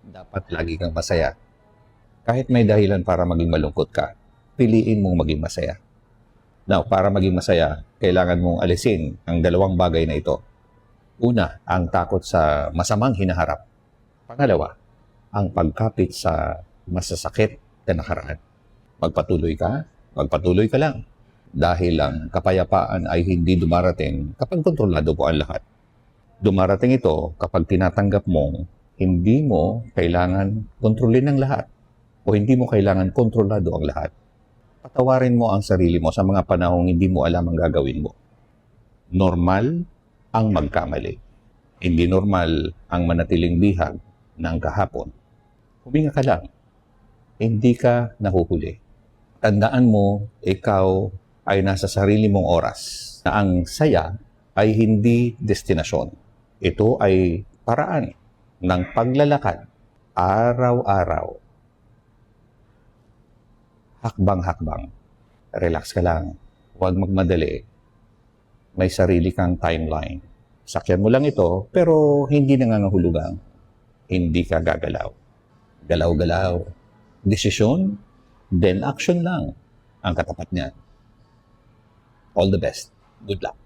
Dapat lagi kang masaya. Kahit may dahilan para maging malungkot ka, piliin mong maging masaya. Now, para maging masaya, kailangan mong alisin ang dalawang bagay na ito. Una, ang takot sa masamang hinaharap. Pangalawa, ang pagkapit sa masasakit na nakaraan. Magpatuloy ka lang. Dahil ang kapayapaan ay hindi dumarating kapag kontrolado mo ang lahat. Dumarating ito kapag tinatanggap mong hindi mo kailangan kontrolin ang lahat o hindi mo kailangan kontrolado ang lahat. Patawarin mo ang sarili mo sa mga panahong hindi mo alam ang gagawin mo. Normal ang magkamali. Hindi normal ang manatiling bihag ng kahapon. Huminga ka lang. Hindi ka nahuhuli. Tandaan mo, ikaw ay nasa sarili mong oras na ang saya ay hindi destinasyon. Ito ay paraan ng paglalakad araw-araw. Hakbang-hakbang. Relax ka lang. Huwag magmadali. May sarili kang timeline. Sakyan mo lang ito, pero hindi nangangahulugang hindi ka gagalaw. Galaw-galaw. Desisyon, then action lang ang katapat niyan. All the best. Good luck.